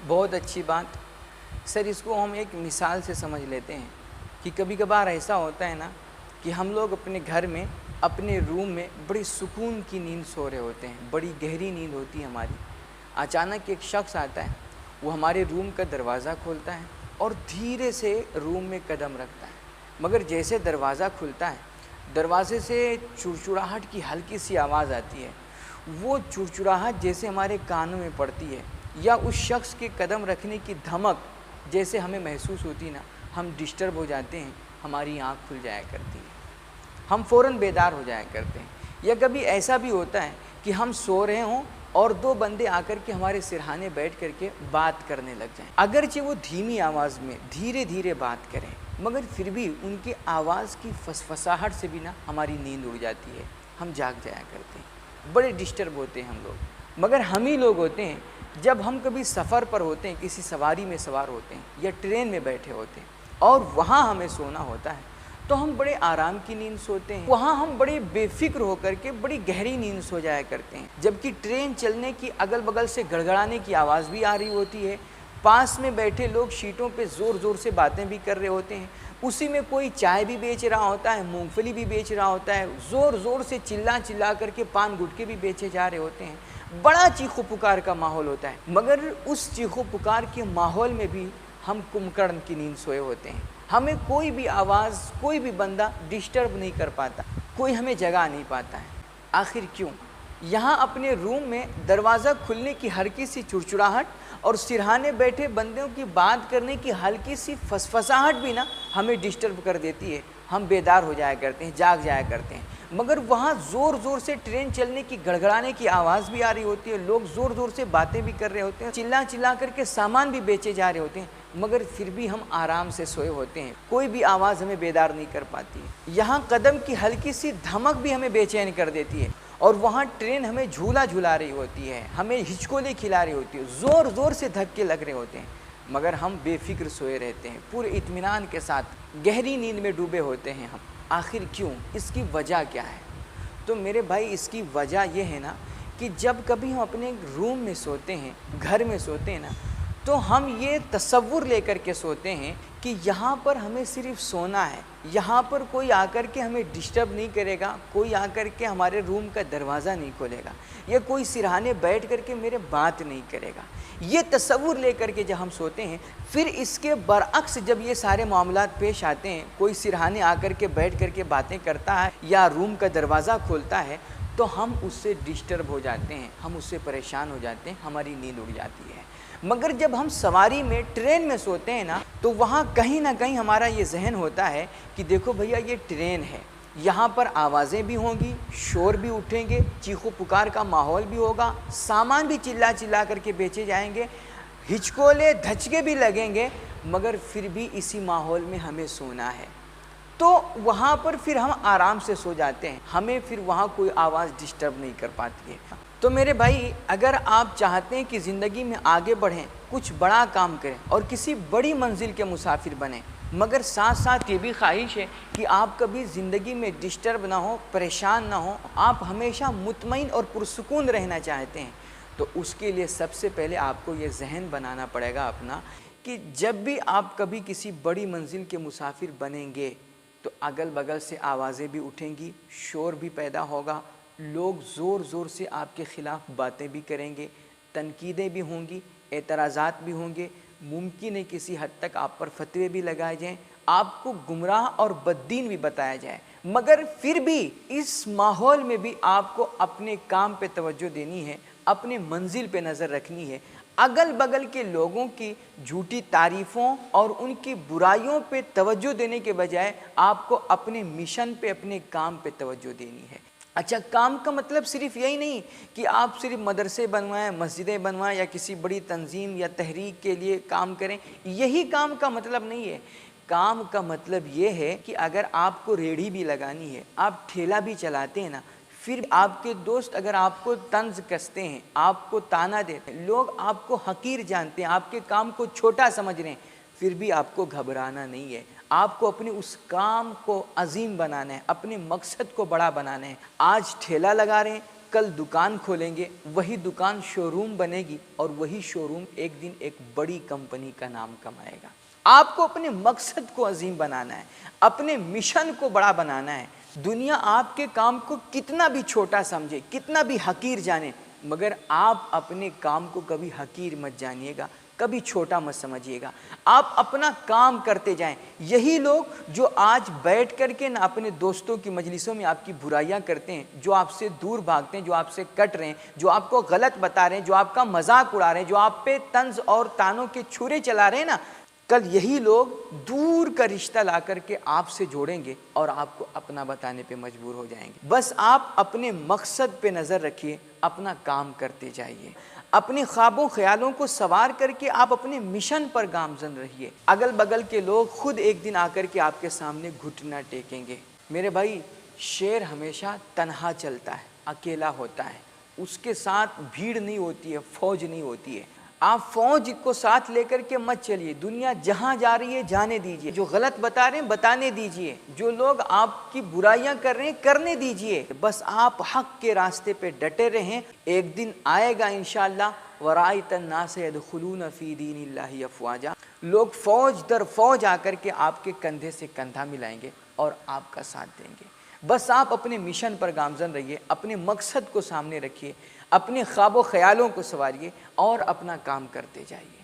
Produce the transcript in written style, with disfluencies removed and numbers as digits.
बहुत अच्छी बात। सर इसको हम एक मिसाल से समझ लेते हैं कि कभी कभार ऐसा होता है ना कि हम लोग अपने घर में अपने रूम में बड़ी सुकून की नींद सो रहे होते हैं, बड़ी गहरी नींद होती है हमारी। अचानक एक शख्स आता है, वो हमारे रूम का दरवाज़ा खोलता है और धीरे से रूम में कदम रखता है। मगर जैसे दरवाज़ा खुलता है, दरवाजे से चुड़चुड़ाहट की हल्की सी आवाज़ आती है। वो चुड़चुड़ाहट जैसे हमारे कानों में पड़ती है या उस शख्स के कदम रखने की धमक जैसे हमें महसूस होती ना, हम डिस्टर्ब हो जाते हैं, हमारी आँख खुल जाया करती है, हम फ़ौरन बेदार हो जाया करते हैं। या कभी ऐसा भी होता है कि हम सो रहे हों और दो बंदे आकर के हमारे सिरहाने बैठ करके बात करने लग जाएं। अगरचे वो धीमी आवाज़ में धीरे धीरे बात करें, मगर फिर भी उनकी आवाज़ की फसफसाहट से भी ना हमारी नींद उड़ जाती है, हम जाग जाया करते हैं, बड़े डिस्टर्ब होते हैं हम लोग। मगर हम ही लोग होते हैं जब हम कभी सफ़र पर होते हैं, किसी सवारी में सवार होते हैं या ट्रेन में बैठे होते हैं और वहाँ हमें सोना होता है, तो हम बड़े आराम की नींद सोते हैं। वहाँ हम बड़े बेफिक्र होकर के बड़ी गहरी नींद सो जाया करते हैं, जबकि ट्रेन चलने की अगल बगल से गड़गड़ाने की आवाज़ भी आ रही होती है। पास में बैठे लोग शीटों पे ज़ोर ज़ोर से बातें भी कर रहे होते हैं। उसी में कोई चाय भी बेच रहा होता है, मूंगफली भी बेच रहा होता है, ज़ोर ज़ोर से चिल्ला चिल्ला करके पान गुटके भी बेचे जा रहे होते हैं। बड़ा चीखो पुकार का माहौल होता है, मगर उस चीखो पुकार के माहौल में भी हम कुंभकर्ण की नींद सोए होते हैं। हमें कोई भी आवाज़, कोई भी बंदा डिस्टर्ब नहीं कर पाता, कोई हमें जगा नहीं पाता है। आखिर क्यों? यहाँ अपने रूम में दरवाज़ा खुलने की हल्की सी चुड़चुड़ाहट और सिरहाने बैठे बंदों की बात करने की हल्की सी फसफसाहट भी ना हमें डिस्टर्ब कर देती है, हम बेदार हो जाया करते हैं, जाग जाया करते हैं। मगर वहाँ ज़ोर ज़ोर से ट्रेन चलने की गड़गड़ाने की आवाज़ भी आ रही होती है, लोग ज़ोर ज़ोर से बातें भी कर रहे होते हैं, चिल्ला चिल्ला करके सामान भी बेचे जा रहे होते हैं, मगर फिर भी हम आराम से सोए होते हैं, कोई भी आवाज़ हमें बेदार नहीं कर पाती है। यहाँ कदम की हल्की सी धमक भी हमें बेचैन कर देती है और वहाँ ट्रेन हमें झूला झूला रही होती है, हमें हिचकोले खिला रही होती है, ज़ोर ज़ोर से धक्के लग रहे होते हैं, मगर हम बेफिक्र सोए रहते हैं, पूरे इत्मीनान के साथ गहरी नींद में डूबे होते हैं हम। आखिर क्यों? इसकी वजह क्या है? तो मेरे भाई, इसकी वजह यह है ना कि जब कभी हम अपने रूम में सोते हैं, घर में सोते हैं ना, तो हम ये तसव्वुर लेकर के सोते हैं कि यहाँ पर हमें सिर्फ सोना है, यहाँ पर कोई आकर के हमें डिस्टर्ब नहीं करेगा, कोई आकर के हमारे रूम का दरवाज़ा नहीं खोलेगा या कोई सिरहाने बैठ कर के मेरे बात नहीं करेगा। ये तसव्वुर लेकर के जब हम सोते हैं, फिर इसके बरअक्स जब ये सारे मामलात पेश आते हैं, कोई सिरहाने आकर के बैठ कर के बातें करता है या रूम का दरवाज़ा खोलता है, तो हम उससे डिस्टर्ब हो जाते हैं, हम उससे परेशान हो जाते हैं, हमारी नींद उड़ जाती है। मगर जब हम सवारी में, ट्रेन में सोते हैं ना, तो वहाँ कहीं ना कहीं हमारा ये जहन होता है कि देखो भैया, ये ट्रेन है, यहाँ पर आवाज़ें भी होंगी, शोर भी उठेंगे, चीखो पुकार का माहौल भी होगा, सामान भी चिल्ला चिल्ला करके बेचे जाएंगे, हिचकोले धचके भी लगेंगे, मगर फिर भी इसी माहौल में हमें सोना है। तो वहाँ पर फिर हम आराम से सो जाते हैं, हमें फिर वहाँ कोई आवाज़ डिस्टर्ब नहीं कर पाती है। तो मेरे भाई, अगर आप चाहते हैं कि ज़िंदगी में आगे बढ़ें, कुछ बड़ा काम करें और किसी बड़ी मंजिल के मुसाफिर बनें, मगर साथ साथ ये भी ख्वाहिश है कि आप कभी ज़िंदगी में डिस्टर्ब ना हो, परेशान ना हो, आप हमेशा मुतमईन और पुरसुकून रहना चाहते हैं, तो उसके लिए सबसे पहले आपको ये जहन बनाना पड़ेगा अपना कि जब भी आप कभी किसी बड़ी मंजिल के मुसाफिर बनेंगे, तो अगल बगल से आवाज़ें भी उठेंगी, शोर भी पैदा होगा, लोग ज़ोर ज़ोर से आपके ख़िलाफ़ बातें भी करेंगे, तनकीदें भी होंगी, एतराज़ात भी होंगे, मुमकिन है किसी हद तक आप पर फतवे भी लगाए जाएं, आपको गुमराह और बद्दीन भी बताया जाए। मगर फिर भी इस माहौल में भी आपको अपने काम पे तवज्जो देनी है, अपने मंजिल पे नज़र रखनी है। अगल बगल के लोगों की झूठी तारीफ़ों और उनकी बुराइयों पे तवज्जो देने के बजाय आपको अपने मिशन पे, अपने काम पे तवज्जो देनी है। अच्छा, काम का मतलब सिर्फ यही नहीं कि आप सिर्फ मदरसे बनवाएं, मस्जिदें बनवाएं या किसी बड़ी तंजीम या तहरीक के लिए काम करें, यही काम का मतलब नहीं है। काम का मतलब ये है कि अगर आपको रेहड़ी भी लगानी है, आप ठेला भी चलाते हैं ना, फिर आपके दोस्त अगर आपको तंज कसते हैं, आपको ताना देते हैं, लोग आपको हकीर जानते हैं, आपके काम को छोटा समझ रहे हैं, फिर भी आपको घबराना नहीं है। आपको अपने उस काम को अजीम बनाना है, अपने मकसद को बड़ा बनाना है। आज ठेला लगा रहे हैं, कल दुकान खोलेंगे, वही दुकान शोरूम बनेगी और वही शोरूम एक दिन एक बड़ी कंपनी का नाम कमाएगा। आपको अपने मकसद को अजीम बनाना है, अपने मिशन को बड़ा बनाना है। दुनिया आपके काम को कितना भी छोटा समझे, कितना भी हकीर जाने, मगर आप अपने काम को कभी हकीर मत जानिएगा, कभी छोटा मत समझिएगा। आप अपना काम करते जाएं। यही लोग जो आज बैठ करके ना अपने दोस्तों की मजलिसों में आपकी बुराइयां करते हैं, जो आपसे दूर भागते हैं, जो आपसे कट रहे हैं, जो आपको गलत बता रहे हैं, जो आपका मजाक उड़ा रहे हैं, जो आप पे तंज और तानों के छुरे चला रहे हैं ना, कल यही लोग दूर का रिश्ता ला करके आपसे जोड़ेंगे और आपको अपना बताने पे मजबूर हो जाएंगे। बस आप अपने मकसद पे नज़र रखिए, अपना काम करते जाइए, अपने ख्वाबों ख्यालों को सवार करके आप अपने मिशन पर गामजन रहिए। अगल बगल के लोग खुद एक दिन आकर के आपके सामने घुटना टेकेंगे। मेरे भाई, शेर हमेशा तन्हा चलता है, अकेला होता है, उसके साथ भीड़ नहीं होती है, फौज नहीं होती है। आप फौज को साथ लेकर के मत चलिए। दुनिया जहां जा रही है जाने दीजिए, जो गलत बता रहे हैं बताने दीजिए, जो लोग आपकी बुराइयां कर रहे हैं करने दीजिए। बस आप हक के रास्ते पे डटे रहें। एक दिन आएगा इंशाअल्लाह वराइतन नास यदखुलून फी दीनिल्लाहि अफवाजा, लोग फौज दर फौज आकर के आपके कंधे से कंधा मिलाएंगे और आपका साथ देंगे। बस आप अपने मिशन पर गामजन रहिए, अपने मकसद को सामने रखिए, अपने ख्वाबों ख्यालों को संवारिए और अपना काम करते जाइए।